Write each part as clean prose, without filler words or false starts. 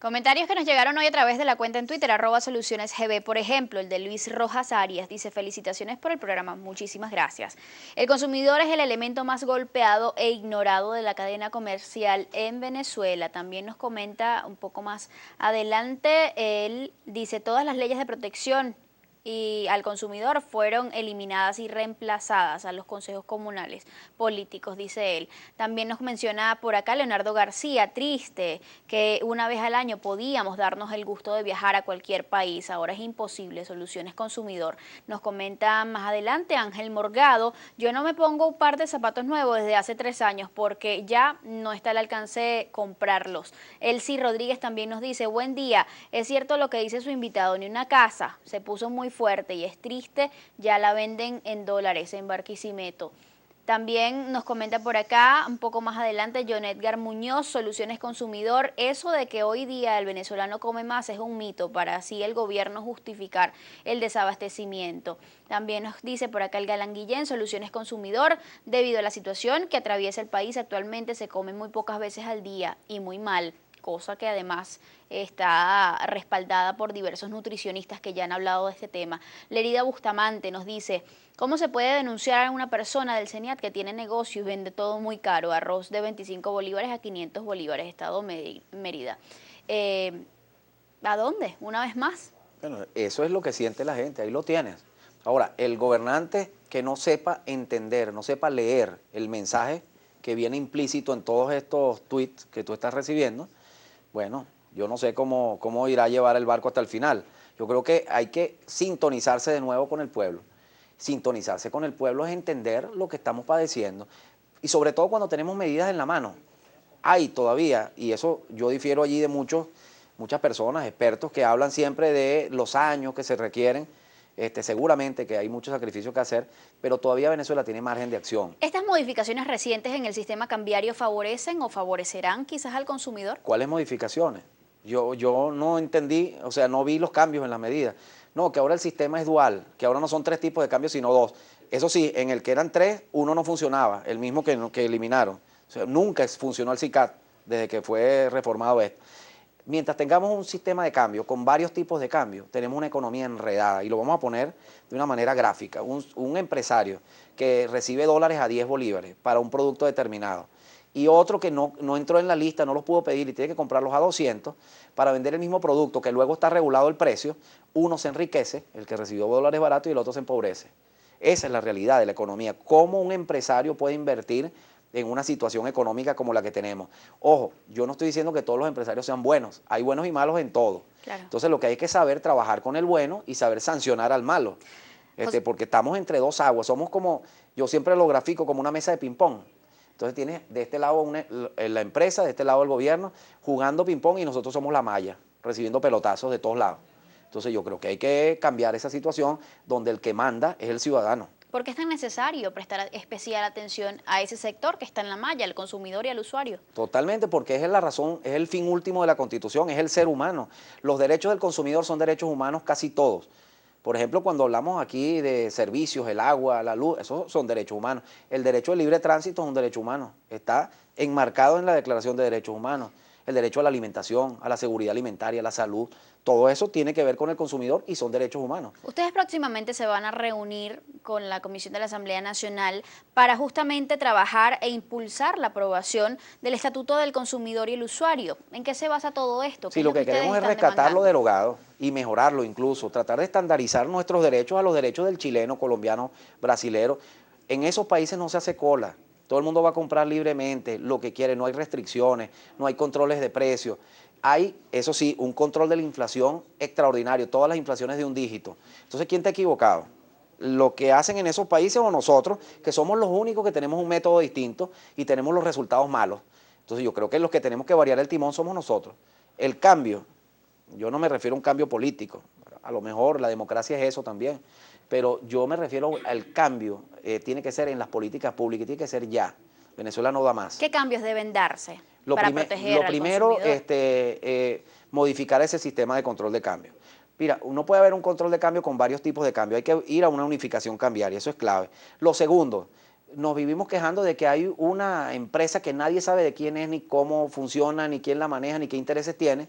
Comentarios que nos llegaron hoy a través de la cuenta en Twitter, @solucionesgb. Por ejemplo, el de Luis Rojas Arias dice: felicitaciones por el programa, muchísimas gracias. El consumidor es el elemento más golpeado e ignorado de la cadena comercial en Venezuela. También nos comenta un poco más adelante, él dice: todas las leyes de protección y al consumidor fueron eliminadas y reemplazadas a los consejos comunales políticos, dice él. También nos menciona por acá Leonardo García: triste que una vez al año podíamos darnos el gusto de viajar a cualquier país, ahora es imposible. Soluciones consumidor. Nos comenta más adelante Ángel Morgado: yo no me pongo un par de zapatos nuevos desde hace 3 años porque ya no está al alcance comprarlos. Elsie Rodríguez también nos dice: buen día, es cierto lo que dice su invitado, ni una casa, se puso muy fuerte y es triste, ya la venden en dólares en Barquisimeto. También nos comenta por acá, un poco más adelante, John Edgar Muñoz: soluciones consumidor, eso de que hoy día el venezolano come más es un mito para así el gobierno justificar el desabastecimiento. También nos dice por acá el Galán Guillén: soluciones consumidor, debido a la situación que atraviesa el país actualmente se come muy pocas veces al día y muy mal, cosa que además está respaldada por diversos nutricionistas que ya han hablado de este tema. Lerida Bustamante nos dice: ¿cómo se puede denunciar a una persona del CENIAT que tiene negocio y vende todo muy caro? Arroz de 25 bolívares a 500 bolívares, Estado Mérida. ¿A dónde? Una vez más. Bueno, eso es lo que siente la gente, ahí lo tienes. Ahora, el gobernante que no sepa entender, no sepa leer el mensaje que viene implícito en todos estos tweets que tú estás recibiendo, bueno, yo no sé cómo irá a llevar el barco hasta el final. Yo creo que hay que sintonizarse de nuevo con el pueblo. Sintonizarse con el pueblo es entender lo que estamos padeciendo y sobre todo cuando tenemos medidas en la mano. Hay todavía, y eso yo difiero allí de muchas personas, expertos, que hablan siempre de los años que se requieren. Seguramente que hay muchos sacrificios que hacer, pero todavía Venezuela tiene margen de acción. ¿Estas modificaciones recientes en el sistema cambiario favorecen o favorecerán quizás al consumidor? ¿Cuáles modificaciones? Yo no entendí, o sea, no vi los cambios en las medidas. No, que ahora el sistema es dual, que ahora no son 3 tipos de cambios, sino 2. Eso sí, en el que eran 3, uno no funcionaba, el mismo que eliminaron. O sea, nunca funcionó el SICAT desde que fue reformado esto. Mientras tengamos un sistema de cambio con varios tipos de cambio, tenemos una economía enredada, y lo vamos a poner de una manera gráfica. Un empresario que recibe dólares a 10 bolívares para un producto determinado y otro que no entró en la lista, no los pudo pedir y tiene que comprarlos a 200 para vender el mismo producto, que luego está regulado el precio, uno se enriquece, el que recibió dólares baratos, y el otro se empobrece. Esa es la realidad de la economía. ¿Cómo un empresario puede invertir en una situación económica como la que tenemos? Ojo, yo no estoy diciendo que todos los empresarios sean buenos, hay buenos y malos en todo. Claro. Entonces lo que hay que saber trabajar con el bueno y saber sancionar al malo, porque estamos entre dos aguas, somos como, yo siempre lo grafico como una mesa de ping-pong. Entonces tienes de este lado la empresa, de este lado el gobierno, jugando ping-pong, y nosotros somos la malla, recibiendo pelotazos de todos lados. Entonces yo creo que hay que cambiar esa situación donde el que manda es el ciudadano. ¿Por qué es tan necesario prestar especial atención a ese sector que está en la malla, al consumidor y al usuario? Totalmente, porque es la razón, es el fin último de la Constitución, es el ser humano. Los derechos del consumidor son derechos humanos casi todos. Por ejemplo, cuando hablamos aquí de servicios, el agua, la luz, esos son derechos humanos. El derecho al libre tránsito es un derecho humano, está enmarcado en la Declaración de Derechos Humanos. El derecho a la alimentación, a la seguridad alimentaria, a la salud, todo eso tiene que ver con el consumidor y son derechos humanos. Ustedes próximamente se van a reunir con la Comisión de la Asamblea Nacional para justamente trabajar e impulsar la aprobación del Estatuto del Consumidor y el Usuario. ¿En qué se basa todo esto? Sí, lo que queremos es rescatar lo derogado y mejorarlo incluso, tratar de estandarizar nuestros derechos a los derechos del chileno, colombiano, brasilero. En esos países no se hace cola, todo el mundo va a comprar libremente lo que quiere, no hay restricciones, no hay controles de precios. Hay, eso sí, un control de la inflación extraordinario, todas las inflaciones de un dígito. Entonces, ¿quién está equivocado? Lo que hacen en esos países o nosotros, que somos los únicos que tenemos un método distinto y tenemos los resultados malos. Entonces yo creo que los que tenemos que variar el timón somos nosotros. El cambio, yo no me refiero a un cambio político, a lo mejor la democracia es eso también, pero yo me refiero al cambio, tiene que ser en las políticas públicas, tiene que ser ya. Venezuela no da más. ¿Qué cambios deben darse para proteger Lo al primero, consumidor? modificar ese sistema de control de cambio. Mira, no puede haber un control de cambio con varios tipos de cambio, hay que ir a una unificación cambiaria, eso es clave. Lo segundo, nos vivimos quejando de que hay una empresa que nadie sabe de quién es, ni cómo funciona, ni quién la maneja, ni qué intereses tiene.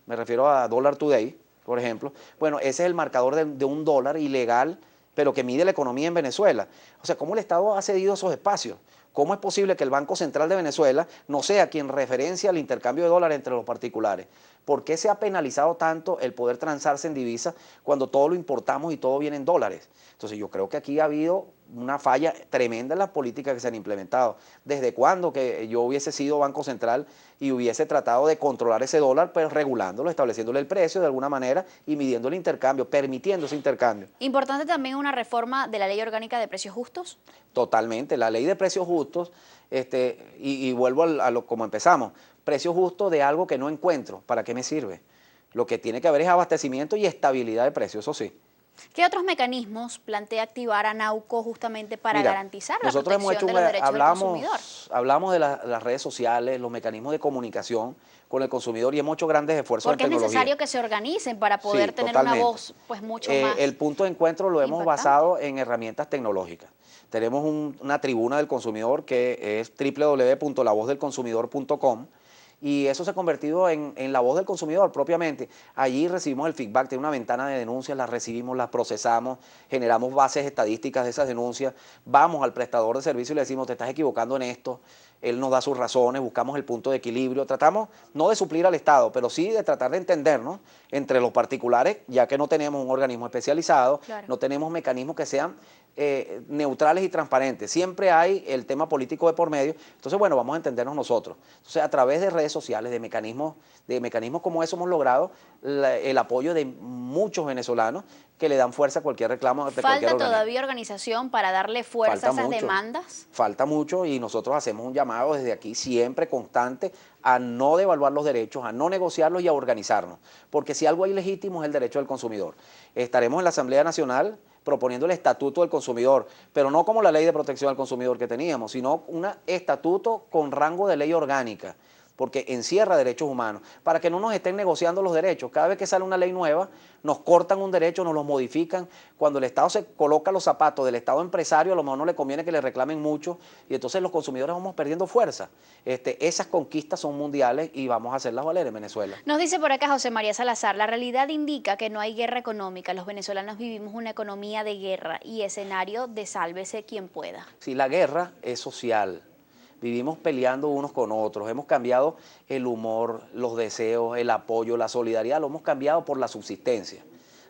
me refiero a Dollar Today, por ejemplo, bueno, ese es el marcador de un dólar ilegal, pero que mide la economía en Venezuela. O sea, ¿cómo el Estado ha cedido esos espacios? ¿Cómo es posible que el Banco Central de Venezuela no sea quien referencia el intercambio de dólares entre los particulares? ¿Por qué se ha penalizado tanto el poder transarse en divisas cuando todo lo importamos y todo viene en dólares? Entonces yo creo que aquí ha habido una falla tremenda en las políticas que se han implementado. ¿Desde cuándo que yo hubiese sido Banco Central y hubiese tratado de controlar ese dólar, pues regulándolo, estableciéndole el precio de alguna manera y midiendo el intercambio, permitiendo ese intercambio? Importante también una reforma de la Ley Orgánica de Precios Justos. Totalmente, la ley de precios justos, y vuelvo como empezamos, precios justos de algo que no encuentro, ¿para qué me sirve? Lo que tiene que haber es abastecimiento y estabilidad de precios, eso sí. ¿Qué otros mecanismos plantea activar ANAUCO justamente para Mira, garantizar la nosotros hemos hecho protección de los derechos del consumidor? hablamos de las redes sociales, los mecanismos de comunicación con el consumidor y hemos hecho grandes esfuerzos Porque en es tecnología. necesario que se organicen para poder Sí, tener totalmente. una voz pues mucho más El punto de encuentro lo hemos impactante. basado en herramientas tecnológicas. Tenemos una tribuna del consumidor que es www.lavozdelconsumidor.com y eso se ha convertido en la voz del consumidor propiamente. Allí recibimos el feedback, tiene una ventana de denuncias, las recibimos, las procesamos, generamos bases estadísticas de esas denuncias, vamos al prestador de servicio y le decimos, te estás equivocando en esto, él nos da sus razones, buscamos el punto de equilibrio, tratamos no de suplir al Estado, pero sí de tratar de entendernos entre los particulares, ya que no tenemos un organismo especializado, Claro. no tenemos mecanismos que sean neutrales y transparentes. Siempre hay el tema político de por medio. Entonces, bueno, vamos a entendernos nosotros. Entonces, a través de redes sociales, de mecanismos como eso, hemos logrado el apoyo de muchos venezolanos que le dan fuerza a cualquier reclamo de cualquier ¿Falta organismo. todavía organización para darle fuerza a esas mucho, demandas? Falta mucho y nosotros hacemos un llamado desde aquí siempre constante a no devaluar los derechos, a no negociarlos y a organizarnos. Porque si algo hay legítimo es el derecho del consumidor. Estaremos en la Asamblea Nacional proponiendo el Estatuto del Consumidor, pero no como la Ley de Protección al Consumidor que teníamos, sino un estatuto con rango de ley orgánica, porque encierra derechos humanos, para que no nos estén negociando los derechos. Cada vez que sale una ley nueva, nos cortan un derecho, nos los modifican. Cuando el Estado se coloca los zapatos del Estado empresario, a lo mejor no le conviene que le reclamen mucho, y entonces los consumidores vamos perdiendo fuerza. Esas conquistas son mundiales y vamos a hacerlas valer en Venezuela. Nos dice por acá José María Salazar, la realidad indica que no hay guerra económica, los venezolanos vivimos una economía de guerra y escenario de sálvese quien pueda. Sí, la guerra es social. Vivimos peleando unos con otros, hemos cambiado el humor, los deseos, el apoyo, la solidaridad, lo hemos cambiado por la subsistencia.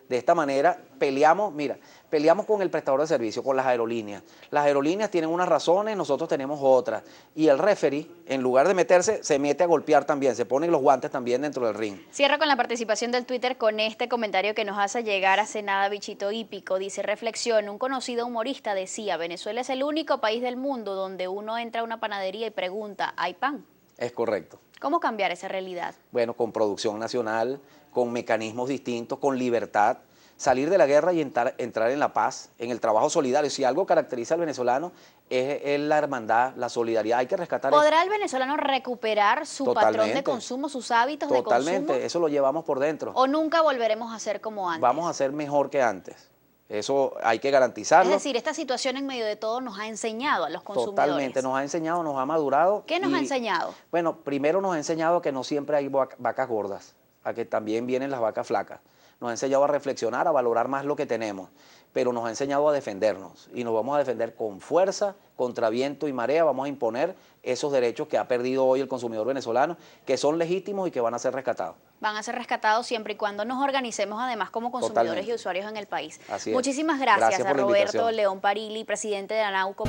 De esta manera peleamos, mira, peleamos con el prestador de servicio, con las aerolíneas. Las aerolíneas tienen unas razones, nosotros tenemos otras. Y el referee, en lugar de meterse, se mete a golpear también, se ponen los guantes también dentro del ring. Cierro con la participación del Twitter con este comentario que nos hace llegar a Senada Bichito Hípico. Dice, reflexión, un conocido humorista decía, Venezuela es el único país del mundo donde uno entra a una panadería y pregunta, ¿hay pan? Es correcto. ¿Cómo cambiar esa realidad? Bueno, con producción nacional, con mecanismos distintos, con libertad, salir de la guerra y entrar en la paz, en el trabajo solidario. Si algo caracteriza al venezolano es la hermandad, la solidaridad, hay que rescatar eso. ¿Podrá el venezolano recuperar su patrón de consumo, sus hábitos de consumo? Totalmente, eso lo llevamos por dentro. ¿O nunca volveremos a ser como antes? Vamos a ser mejor que antes. Eso hay que garantizarlo. Es decir, esta situación en medio de todo nos ha enseñado a los consumidores. Totalmente, nos ha enseñado, nos ha madurado. ¿Qué nos ha enseñado? Bueno, primero nos ha enseñado que no siempre hay vacas gordas, a que también vienen las vacas flacas. Nos ha enseñado a reflexionar, a valorar más lo que tenemos, pero nos ha enseñado a defendernos y nos vamos a defender con fuerza, contra viento y marea, vamos a imponer esos derechos que ha perdido hoy el consumidor venezolano, que son legítimos y que van a ser rescatados. Van a ser rescatados siempre y cuando nos organicemos además como consumidores Totalmente. Y usuarios en el país. Así es. Muchísimas gracias a por la Roberto invitación. León Parili, presidente de ANAUCO.